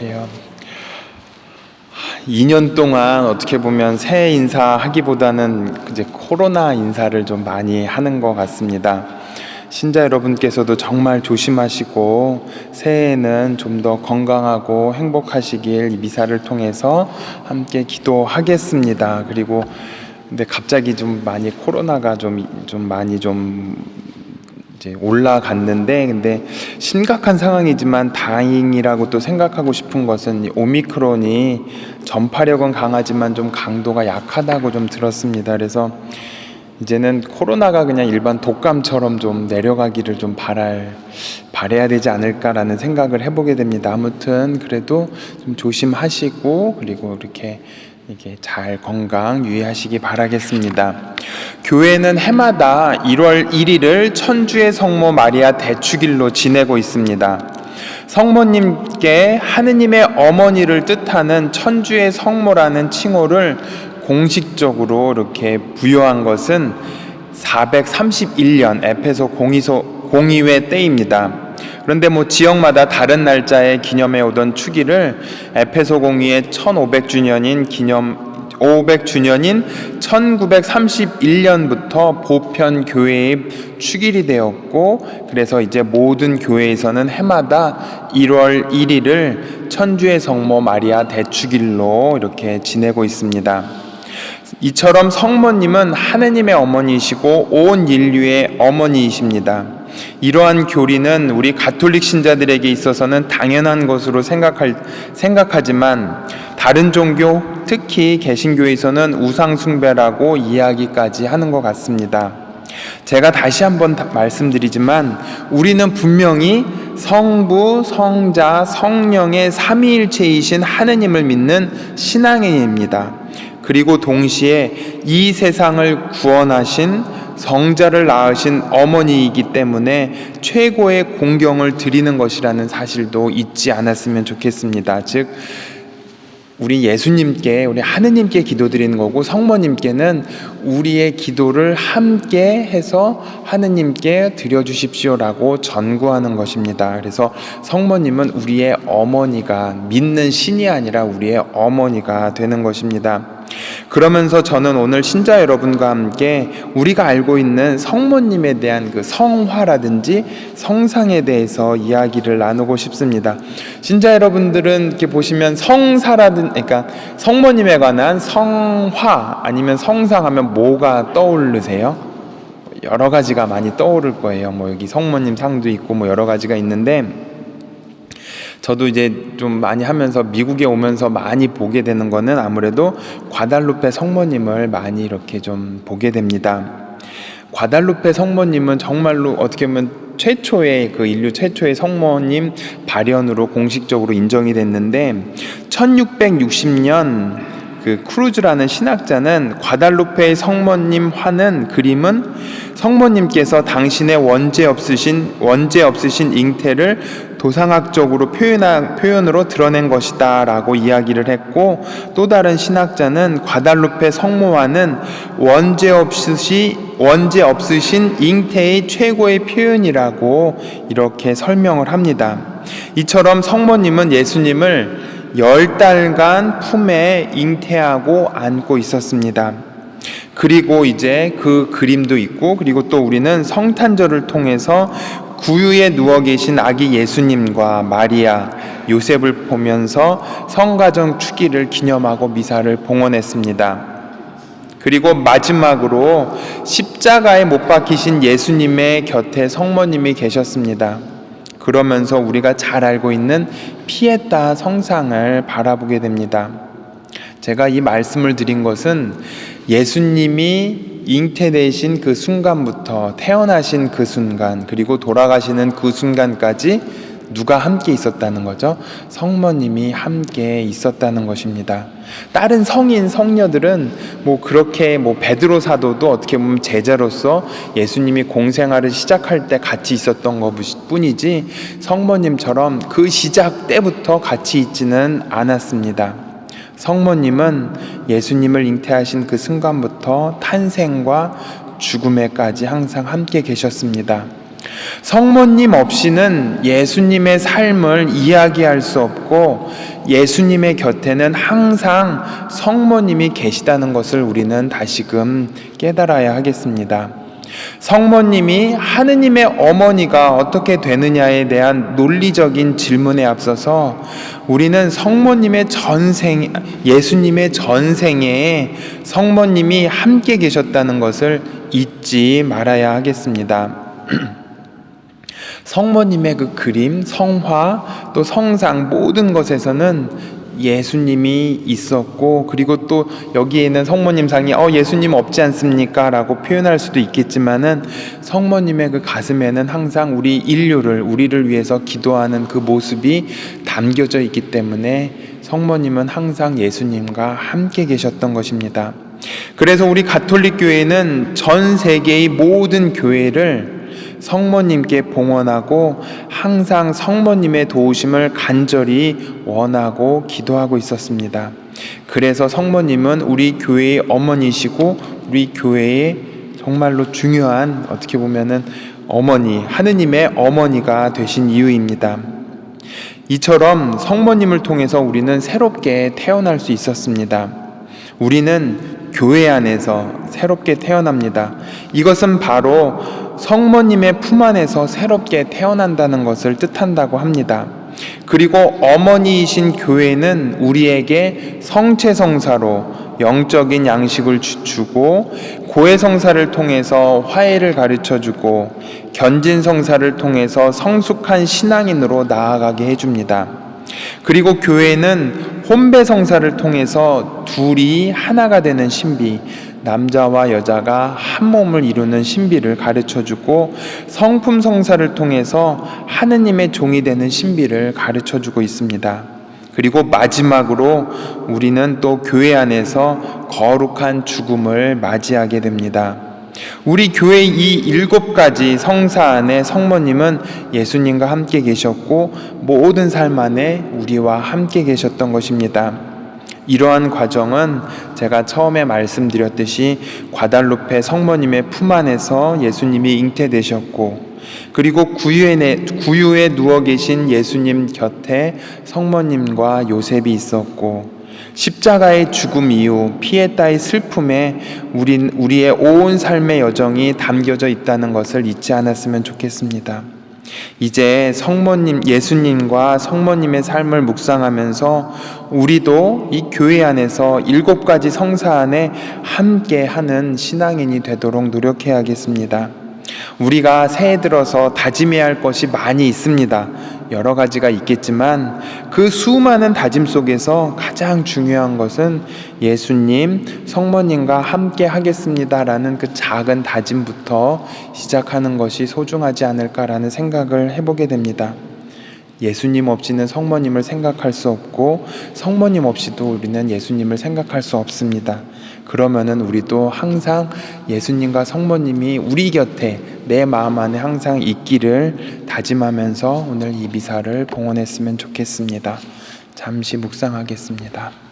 안녕하세요. 2년 동안 어떻게 보면 새해 인사하기보다는 이제 코로나 인사를 좀 많이 하는 것 같습니다. 신자 여러분께서도 정말 조심하시고 새해에는 좀 더 건강하고 행복하시길 이 미사를 통해서 함께 기도하겠습니다. 그리고 근데 갑자기 좀 많이 코로나가 좀 많이 이제 올라갔는데, 근데 심각한 상황이지만 다행이라고 또 생각하고 싶은 것은 이 오미크론이 전파력은 강하지만 좀 강도가 약하다고 좀 들었습니다. 그래서 이제는 코로나가 그냥 일반 독감처럼 좀 내려가기를 좀 바라야 되지 않을까라는 생각을 해보게 됩니다. 아무튼 그래도 좀 조심하시고, 그리고 이렇게 잘 건강 유의하시기 바라겠습니다. 교회는 해마다 1월 1일을 천주의 성모 마리아 대축일로 지내고 있습니다. 성모님께 하느님의 어머니를 뜻하는 천주의 성모라는 칭호를 공식적으로 이렇게 부여한 것은 431년 에페소 공의회 때입니다. 그런데 지역마다 다른 날짜에 기념해 오던 축일을 에페소 공의회 1500주년인 1931년부터 보편 교회의 축일이 되었고, 그래서 이제 모든 교회에서는 해마다 1월 1일을 천주의 성모 마리아 대축일로 이렇게 지내고 있습니다. 이처럼 성모님은 하느님의 어머니이시고 온 인류의 어머니이십니다. 이러한 교리는 우리 가톨릭 신자들에게 있어서는 당연한 것으로 생각하지만 다른 종교, 특히 개신교에서는 우상 숭배라고 이야기까지 하는 것 같습니다. 제가 다시 한번 말씀드리지만 우리는 분명히 성부, 성자, 성령의 삼위일체이신 하느님을 믿는 신앙인입니다. 그리고 동시에 이 세상을 구원하신 성자를 낳으신 어머니이기 때문에 최고의 공경을 드리는 것이라는 사실도 잊지 않았으면 좋겠습니다. 즉 우리 예수님께, 우리 하느님께 기도드리는 거고, 성모님께는 우리의 기도를 함께 해서 하느님께 드려주십시오라고 전구하는 것입니다. 그래서 성모님은 우리의 어머니가, 믿는 신이 아니라 우리의 어머니가 되는 것입니다. 그러면서 저는 오늘 신자 여러분과 함께 우리가 알고 있는 성모님에 대한 그 성화라든지 성상에 대해서 이야기를 나누고 싶습니다. 신자 여러분들은 이렇게 보시면 그러니까 성모님에 관한 성화 아니면 성상하면 뭐가 떠오르세요? 여러 가지가 많이 떠오를 거예요. 여기 성모님 상도 있고 여러 가지가 있는데, 저도 이제 좀 많이 하면서 미국에 오면서 많이 보게 되는 거는 아무래도 과달루페 성모님을 많이 이렇게 좀 보게 됩니다. 과달루페 성모님은 정말로 어떻게 보면 인류 최초의 성모님 발현으로 공식적으로 인정이 됐는데, 1660년 그 크루즈라는 신학자는 과달루페의 성모님 화는 그림은 성모님께서 당신의 원죄 없으신 잉태를 도상학적으로 표현으로 드러낸 것이다 라고 이야기를 했고, 또 다른 신학자는 과달루페 성모화는 원죄 없으신 잉태의 최고의 표현이라고 이렇게 설명을 합니다. 이처럼 성모님은 예수님을 10달간 품에 잉태하고 안고 있었습니다. 그리고 이제 그 그림도 있고, 그리고 또 우리는 성탄절을 통해서 구유에 누워 계신 아기 예수님과 마리아, 요셉을 보면서 성가정 축일을 기념하고 미사를 봉헌했습니다. 그리고 마지막으로 십자가에 못 박히신 예수님의 곁에 성모님이 계셨습니다. 그러면서 우리가 잘 알고 있는 피에타 성상을 바라보게 됩니다. 제가 이 말씀을 드린 것은 예수님이 잉태되신 그 순간부터 태어나신 그 순간, 그리고 돌아가시는 그 순간까지 누가 함께 있었다는 거죠? 성모님이 함께 있었다는 것입니다. 다른 성인 성녀들은 그렇게 베드로 사도도 어떻게 보면 제자로서 예수님이 공생활을 시작할 때 같이 있었던 것뿐이지 성모님처럼 그 시작 때부터 같이 있지는 않았습니다. 성모님은 예수님을 잉태하신 그 순간부터 탄생과 죽음에까지 항상 함께 계셨습니다. 성모님 없이는 예수님의 삶을 이야기할 수 없고 예수님의 곁에는 항상 성모님이 계시다는 것을 우리는 다시금 깨달아야 하겠습니다. 성모님이 하느님의 어머니가 어떻게 되느냐에 대한 논리적인 질문에 앞서서 우리는 예수님의 전생에 성모님이 함께 계셨다는 것을 잊지 말아야 하겠습니다. 성모님의 그 그림, 성화, 또 성상 모든 것에서는 예수님이 있었고, 그리고 또 여기에는 성모님 상이 예수님 없지 않습니까? 라고 표현할 수도 있겠지만은 성모님의 그 가슴에는 항상 우리를 위해서 기도하는 그 모습이 담겨져 있기 때문에 성모님은 항상 예수님과 함께 계셨던 것입니다. 그래서 우리 가톨릭 교회는 전 세계의 모든 교회를 성모님께 봉헌하고 항상 성모님의 도우심을 간절히 원하고 기도하고 있었습니다. 그래서 성모님은 우리 교회의 어머니시고 우리 교회의 정말로 중요한, 어떻게 보면은 어머니, 하느님의 어머니가 되신 이유입니다. 이처럼 성모님을 통해서 우리는 새롭게 태어날 수 있었습니다. 우리는 교회 안에서 새롭게 태어납니다. 이것은 바로 성모님의 품 안에서 새롭게 태어난다는 것을 뜻한다고 합니다. 그리고 어머니이신 교회는 우리에게 성체성사로 영적인 양식을 주고, 고해성사를 통해서 화해를 가르쳐주고, 견진성사를 통해서 성숙한 신앙인으로 나아가게 해줍니다. 그리고 교회는 혼배성사를 통해서 둘이 하나가 되는 신비, 남자와 여자가 한 몸을 이루는 신비를 가르쳐주고, 성품성사를 통해서 하느님의 종이 되는 신비를 가르쳐주고 있습니다. 그리고 마지막으로 우리는 또 교회 안에서 거룩한 죽음을 맞이하게 됩니다. 우리 교회의 이 7가지 성사 안에 성모님은 예수님과 함께 계셨고 모든 삶 안에 우리와 함께 계셨던 것입니다. 이러한 과정은 제가 처음에 말씀드렸듯이 과달루페 성모님의 품 안에서 예수님이 잉태되셨고, 그리고 구유에 누워 계신 예수님 곁에 성모님과 요셉이 있었고, 십자가의 죽음 이후 피에타의 슬픔에 우리의 온 삶의 여정이 담겨져 있다는 것을 잊지 않았으면 좋겠습니다. 이제 예수님과 성모님의 삶을 묵상하면서 우리도 이 교회 안에서 7가지 성사 안에 함께하는 신앙인이 되도록 노력해야겠습니다. 우리가 새해 들어서 다짐해야 할 것이 많이 있습니다. 여러 가지가 있겠지만 그 수많은 다짐 속에서 가장 중요한 것은 예수님, 성모님과 함께 하겠습니다라는 그 작은 다짐부터 시작하는 것이 소중하지 않을까라는 생각을 해보게 됩니다. 예수님 없이는 성모님을 생각할 수 없고 성모님 없이도 우리는 예수님을 생각할 수 없습니다. 그러면은 우리도 항상 예수님과 성모님이 우리 곁에 내 마음 안에 항상 있기를 다짐하면서 오늘 이 미사를 봉헌했으면 좋겠습니다. 잠시 묵상하겠습니다.